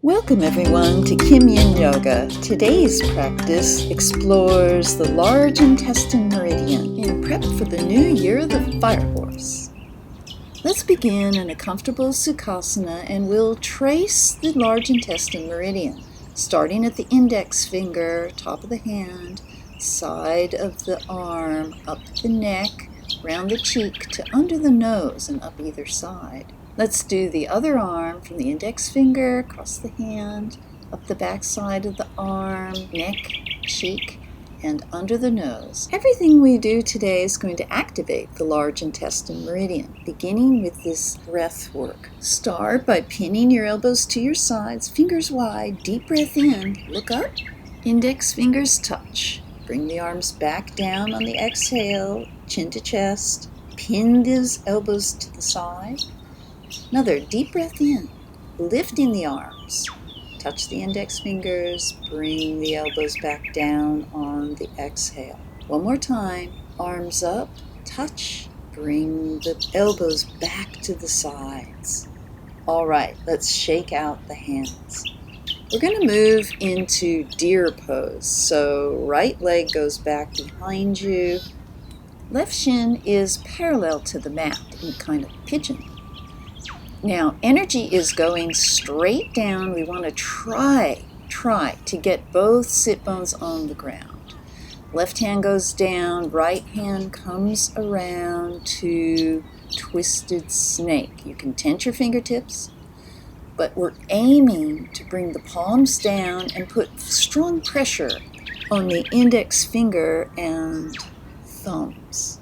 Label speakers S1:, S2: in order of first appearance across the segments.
S1: Welcome everyone to Kim Yin Yoga. Today's practice explores the large intestine meridian in prep for the new year of the fire horse. Let's begin in a comfortable sukhasana and we'll trace the large intestine meridian, starting at the index finger, top of the hand, side of the arm, up the neck, round the cheek to under the nose and up either side. Let's do the other arm from the index finger, across the hand, up the back side of the arm, neck, cheek, and under the nose. Everything we do today is going to activate the large intestine meridian, beginning with this breath work. Start by pinning your elbows to your sides, fingers wide, deep breath in, look up, index fingers touch. Bring the arms back down on the exhale, chin to chest, pin those elbows to the side. Another deep breath in, lifting the arms. Touch the index fingers, bring the elbows back down on the exhale. One more time, arms up, touch, bring the elbows back to the sides. All right, let's shake out the hands. We're going to move into deer pose. So right leg goes back behind you. Left shin is parallel to the mat in kind of pigeon. Now, energy is going straight down. We want to try to get both sit bones on the ground. Left hand goes down, right hand comes around to twisted snake. You can tense your fingertips, but we're aiming to bring the palms down and put strong pressure on the index finger and thumbs.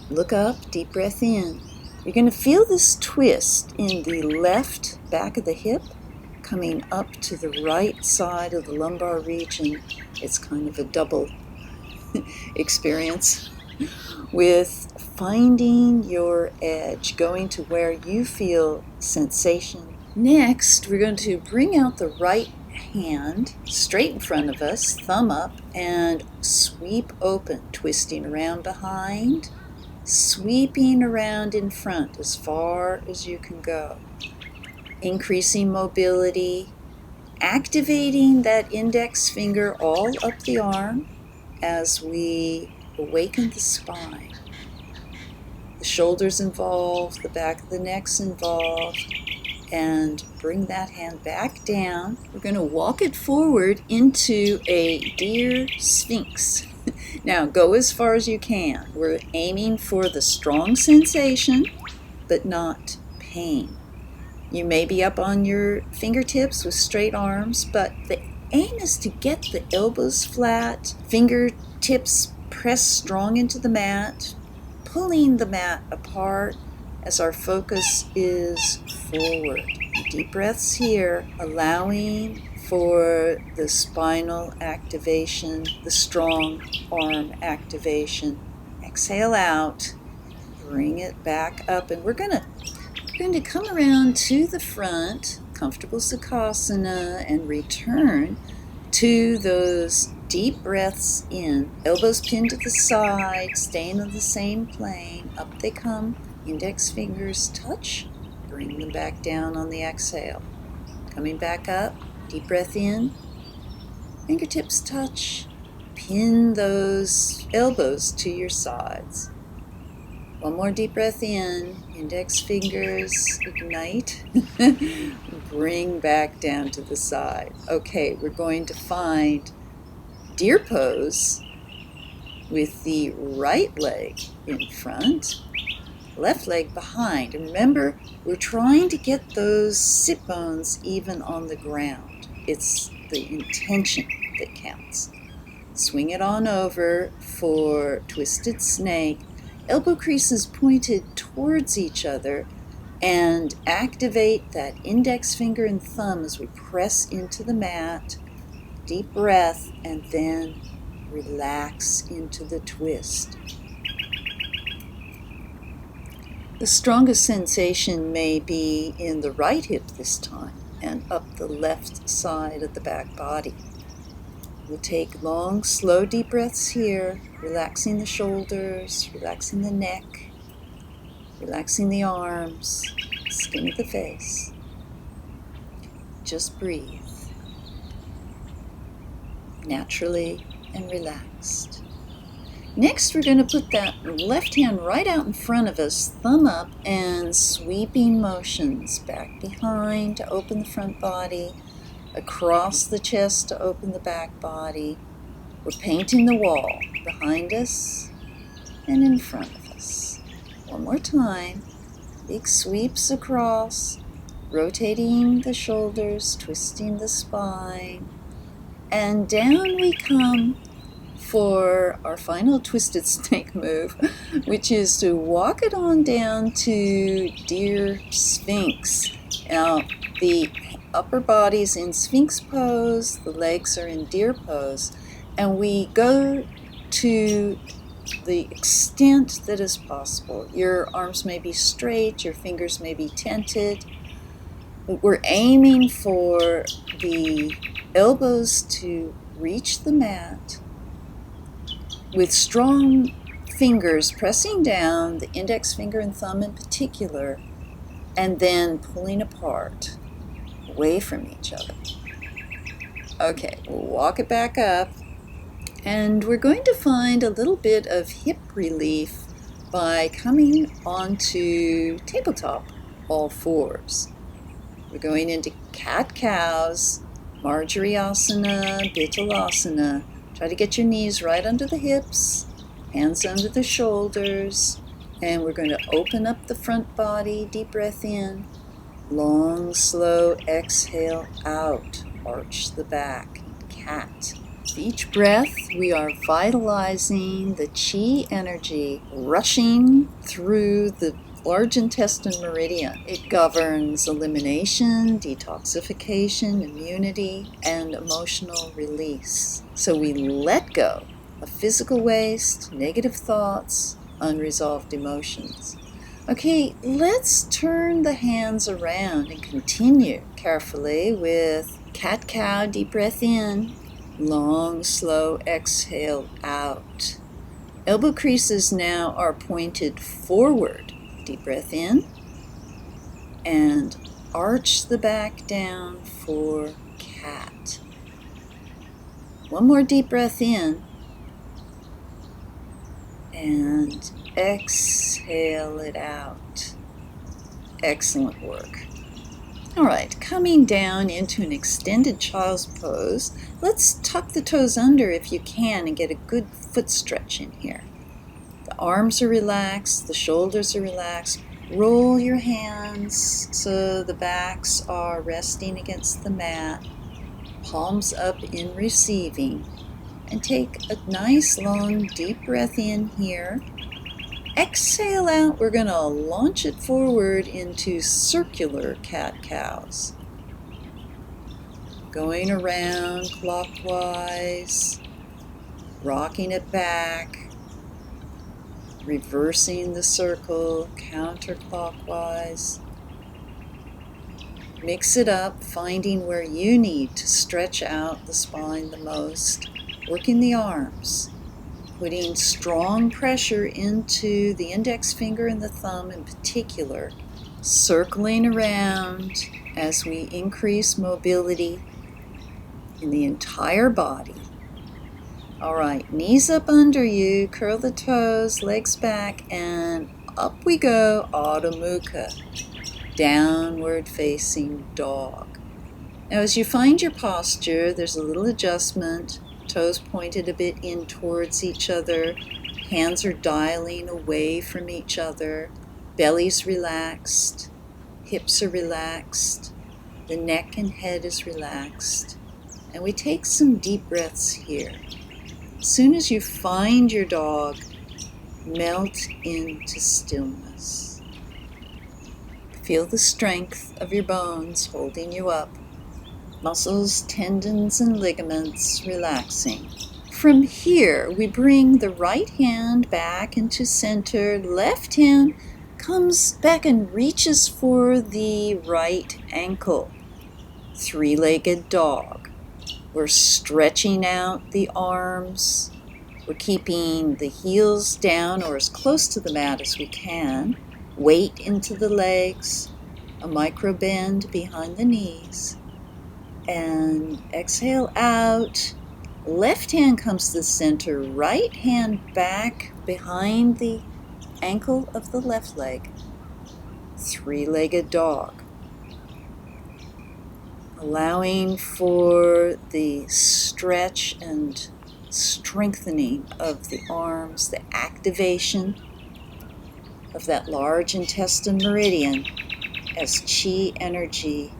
S1: Look up, deep breath in. You're going to feel this twist in the left back of the hip coming up to the right side of the lumbar region. It's kind of a double experience with finding your edge, going to where you feel sensation. Next, we're going to bring out the right hand straight in front of us, thumb up, and sweep open, twisting around behind, sweeping around in front as far as you can go. Increasing mobility, activating that index finger all up the arm as we awaken the spine. The shoulders involved, the back of the neck's involved, and bring that hand back down. We're going to walk it forward into a deer sphinx. Now go as far as you can. We're aiming for the strong sensation, but not pain. You may be up on your fingertips with straight arms, but the aim is to get the elbows flat, fingertips pressed strong into the mat, pulling the mat apart as our focus is forward. Deep breaths here, allowing for the spinal activation, the strong arm activation. Exhale out, bring it back up, and we're going to come around to the front, comfortable sukhasana, and return to those deep breaths in. Elbows pinned to the side, staying on the same plane. Up they come, index fingers touch, bring them back down on the exhale. Coming back up, deep breath in, fingertips touch, pin those elbows to your sides. One more deep breath in, index fingers ignite, bring back down to the side. Okay, we're going to find deer pose with the right leg in front, left leg behind. And remember, we're trying to get those sit bones even on the ground. It's the intention that counts. Swing it on over for twisted snake. Elbow creases pointed towards each other, and activate that index finger and thumb as we press into the mat. Deep breath, and then relax into the twist. The strongest sensation may be in the right hip this time and up the left side of the back body. We'll take long, slow, deep breaths here, relaxing the shoulders, relaxing the neck, relaxing the arms, skin of the face. just breathe naturally and relaxed. Next, we're going to put that left hand right out in front of us, thumb up, and sweeping motions back behind to open the front body, across the chest to open the back body. We're painting the wall behind us and in front of us. One more time. Big sweeps across, rotating the shoulders, twisting the spine, and down we come for our final twisted snake move, which is to walk it on down to deer sphinx. Now, the upper body's in sphinx pose, the legs are in deer pose, and we go to the extent that is possible. Your arms may be straight, your fingers may be tented. We're aiming for the elbows to reach the mat with strong fingers pressing down, the index finger and thumb in particular, and then pulling apart, away from each other. Okay, we'll walk it back up, and we're going to find a little bit of hip relief by coming onto tabletop, all fours. We're going into cat-cows, Marjorie asana, Vitalasana. Try to get your knees right under the hips, hands under the shoulders, and we're going to open up the front body, deep breath in, long, slow exhale out, arch the back, cat. With each breath, we are vitalizing the chi energy, rushing through the Large Intestine Meridian. It governs elimination, detoxification, immunity, and emotional release. So we let go of physical waste, negative thoughts, unresolved emotions. Okay, let's turn the hands around and continue carefully with cat-cow, deep breath in, long, slow exhale out. Elbow creases now are pointed forward. Deep breath in, and arch the back down for cat. One more deep breath in, and exhale it out. Excellent work. All right, coming down into an extended child's pose, let's tuck the toes under if you can and get a good foot stretch in here. The arms are relaxed, the shoulders are relaxed. Roll your hands so the backs are resting against the mat, palms up in receiving, and take a nice long deep breath in here. Exhale out, we're going to launch it forward into circular cat-cows. Going around clockwise, rocking it back, reversing the circle counterclockwise. Mix it up, finding where you need to stretch out the spine the most, working the arms, putting strong pressure into the index finger and the thumb in particular, circling around as we increase mobility in the entire body. All right, knees up under you, curl the toes, legs back, and up we go, Adho Mukha, downward facing dog. Now as you find your posture, there's a little adjustment, toes pointed a bit in towards each other, hands are dialing away from each other, belly's relaxed, hips are relaxed, the neck and head is relaxed, and we take some deep breaths here. As soon as you find your dog, melt into stillness. Feel the strength of your bones holding you up. Muscles, tendons, and ligaments relaxing. From here, we bring the right hand back into center. Left hand comes back and reaches for the right ankle. Three-legged dog. We're stretching out the arms. We're keeping the heels down or as close to the mat as we can. Weight into the legs. A micro bend behind the knees. And exhale out. Left hand comes to the center, right hand back behind the ankle of the left leg. Three-legged dog. Allowing for the stretch and strengthening of the arms, the activation of that large intestine meridian as chi energy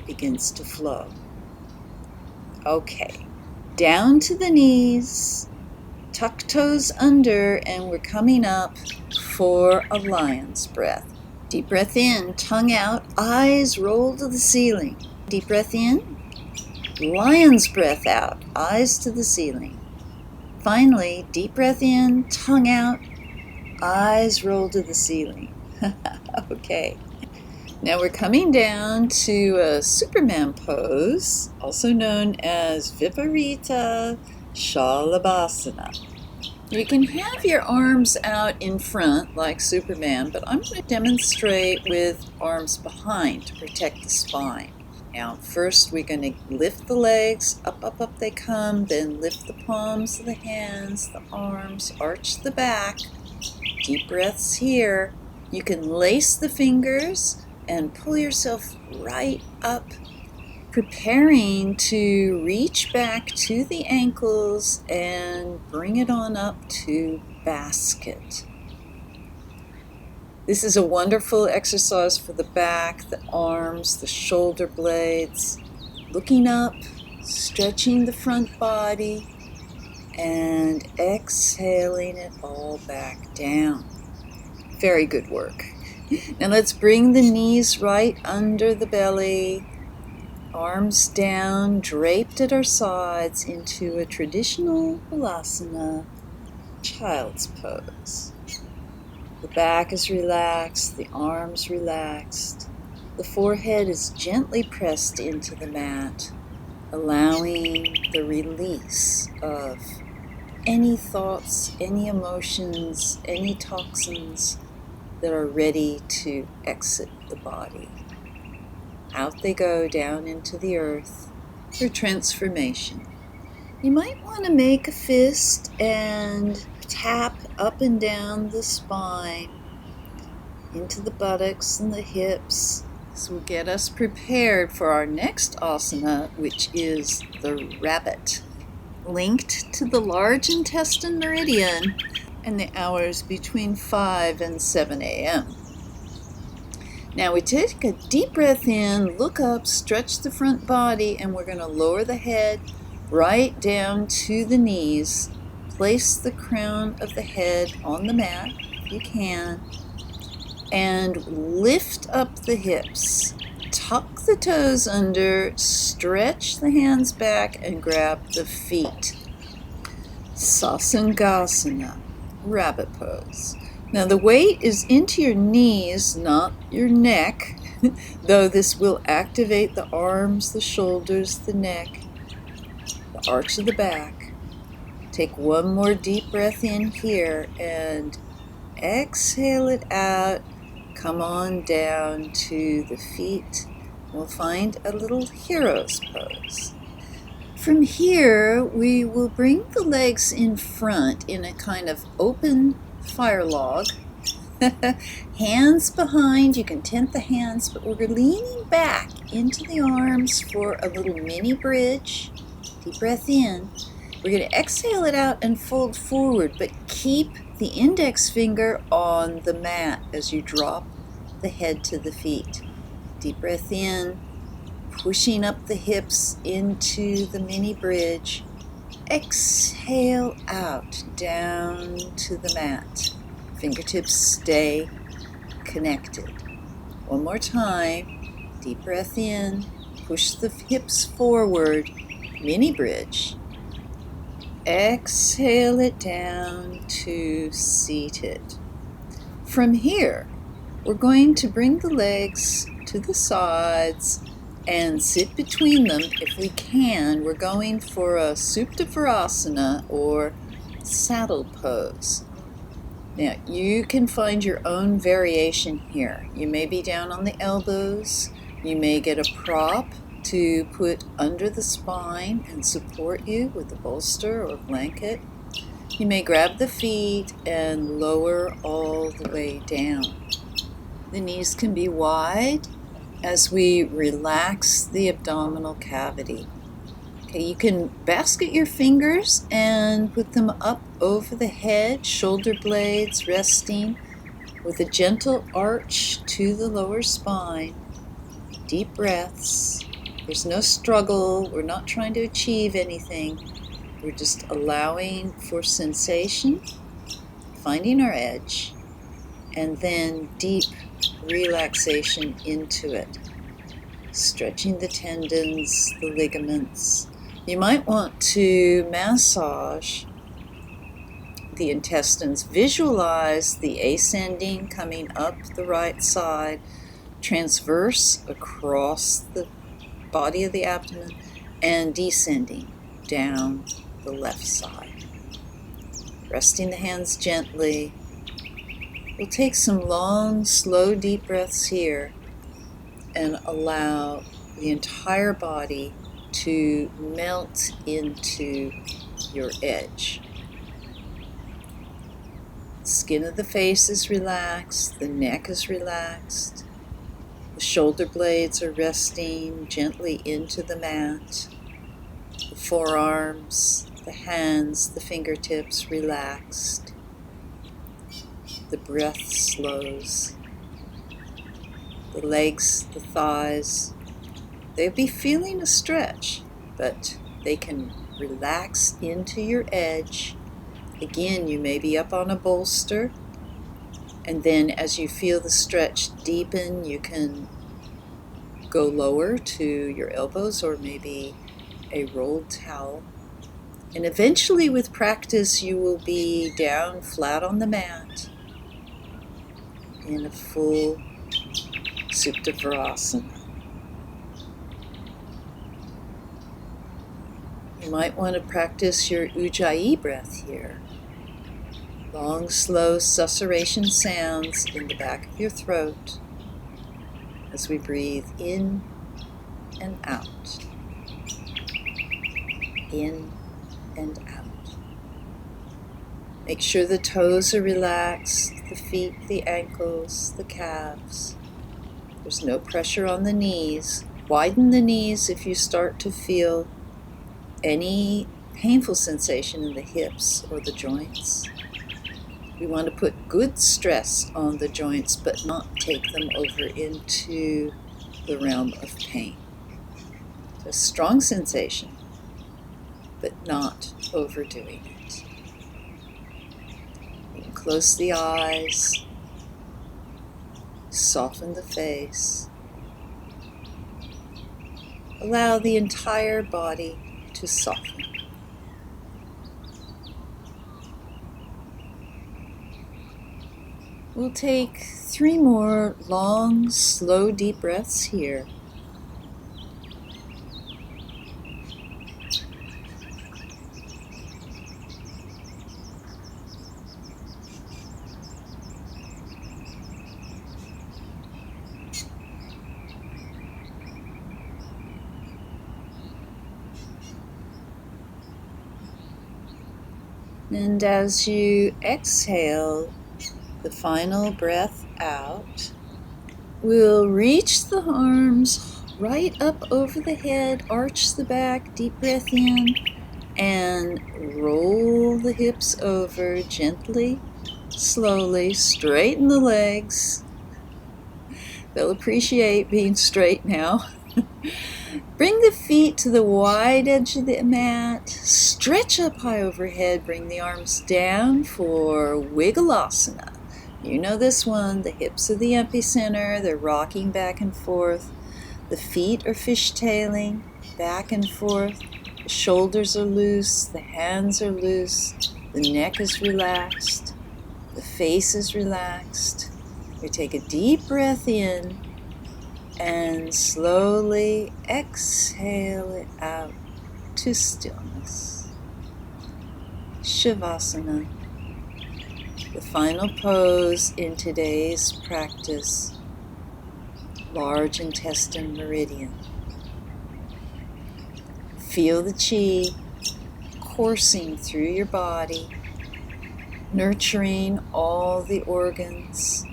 S1: begins to flow. Okay, down to the knees, tuck toes under, and we're coming up for a lion's breath. Deep breath in, tongue out, eyes roll to the ceiling. Deep breath in, lion's breath out, eyes to the ceiling. Finally, deep breath in, tongue out, eyes roll to the ceiling. Okay. Now we're coming down to a Superman pose, also known as Viparita Shalabhasana. You can have your arms out in front like Superman, but I'm going to demonstrate with arms behind to protect the spine. Now first we're going to lift the legs, up, up, up they come, then lift the palms of the hands, the arms, arch the back. Deep breaths here. You can lace the fingers and pull yourself right up, preparing to reach back to the ankles and bring it on up to basket. This is a wonderful exercise for the back, the arms, the shoulder blades. Looking up, stretching the front body, and exhaling it all back down. Very good work. Now let's bring the knees right under the belly, arms down, draped at our sides into a traditional Balasana, child's pose. The back is relaxed, the arms relaxed. The forehead is gently pressed into the mat, allowing the release of any thoughts, any emotions, any toxins that are ready to exit the body. Out they go down into the earth for transformation. You might want to make a fist and tap up and down the spine into the buttocks and the hips. This will get us prepared for our next asana, which is the rabbit, linked to the large intestine meridian and the hours between 5 and 7 a.m. Now we take a deep breath in, look up, stretch the front body, and we're going to lower the head right down to the knees. Place the crown of the head on the mat, if you can, and lift up the hips. Tuck the toes under, stretch the hands back, and grab the feet. Sasangasana, rabbit pose. Now the weight is into your knees, not your neck, though this will activate the arms, the shoulders, the neck, the arch of the back. Take one more deep breath in here and exhale it out. Come on down to the feet. We'll find a little hero's pose. From here, we will bring the legs in front in a kind of open fire log. Hands behind, you can tent the hands, but we're leaning back into the arms for a little mini bridge. Deep breath in. We're going to exhale it out and fold forward, but keep the index finger on the mat as you drop the head to the feet. Deep breath in, pushing up the hips into the mini bridge. Exhale out, down to the mat. Fingertips stay connected. One more time. Deep breath in, push the hips forward, mini bridge. Exhale it down to seated. From here, we're going to bring the legs to the sides and sit between them if we can. We're going for a Supta Virasana or saddle pose. Now, you can find your own variation here. You may be down on the elbows. You may get a prop to put under the spine and support you with a bolster or blanket. You may grab the feet and lower all the way down. The knees can be wide as we relax the abdominal cavity. Okay, you can basket your fingers and put them up over the head, shoulder blades resting with a gentle arch to the lower spine. Deep breaths. There's no struggle. We're not trying to achieve anything. We're just allowing for sensation, finding our edge, and then deep relaxation into it. Stretching the tendons, the ligaments. You might want to massage the intestines. Visualize the ascending coming up the right side, transverse across the body of the abdomen, and descending down the left side. Resting the hands gently. We'll take some long, slow, deep breaths here and allow the entire body to melt into your edge. The skin of the face is relaxed, the neck is relaxed, the shoulder blades are resting gently into the mat, the forearms, the hands, the fingertips relaxed, the breath slows, the legs, the thighs, they'll be feeling a stretch, but they can relax into your edge. Again, you may be up on a bolster, and then as you feel the stretch deepen, you can go lower to your elbows or maybe a rolled towel. And eventually with practice, you will be down flat on the mat in a full Supta Virasana. You might want to practice your Ujjayi breath here. Long, slow susurration sounds in the back of your throat as we breathe in and out. In and out. Make sure the toes are relaxed, the feet, the ankles, the calves. There's no pressure on the knees. Widen the knees if you start to feel any painful sensation in the hips or the joints. We want to put good stress on the joints, but not take them over into the realm of pain. So strong sensation, but not overdoing it. You can close the eyes, soften the face. Allow the entire body to soften. We'll take 3 more long, slow, deep breaths here. And as you exhale the final breath out, we'll reach the arms right up over the head, arch the back, deep breath in, and roll the hips over gently, slowly, straighten the legs. They'll appreciate being straight now. Bring the feet to the wide edge of the mat. Stretch up high overhead. Bring the arms down for Wigalasana. You know this one. The hips are the epicenter. They're rocking back and forth. The feet are fishtailing back and forth. The shoulders are loose. The hands are loose. The neck is relaxed. The face is relaxed. We take a deep breath in and slowly exhale it out to stillness. Shavasana, the final pose in today's practice, Large Intestine Meridian. Feel the chi coursing through your body, nurturing all the organs,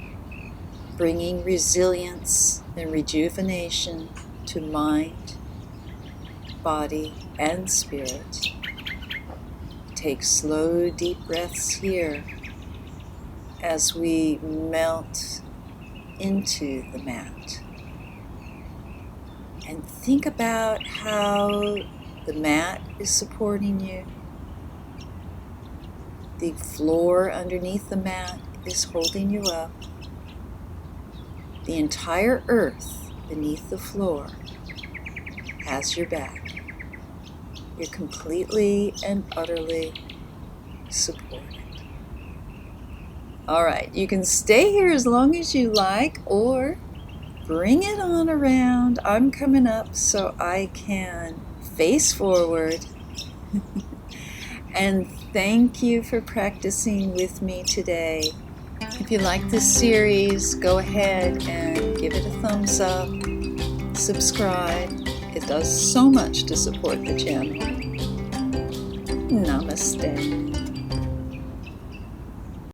S1: bringing resilience and rejuvenation to mind, body, and spirit. Take slow, deep breaths here as we melt into the mat. And think about how the mat is supporting you. The floor underneath the mat is holding you up. The entire earth beneath the floor has your back. You're completely and utterly supported. All right, you can stay here as long as you like, or bring it on around. I'm coming up so I can face forward. And thank you for practicing with me today. If you like this series, go ahead and give it a thumbs up, subscribe. It does so much to support the channel. Namaste.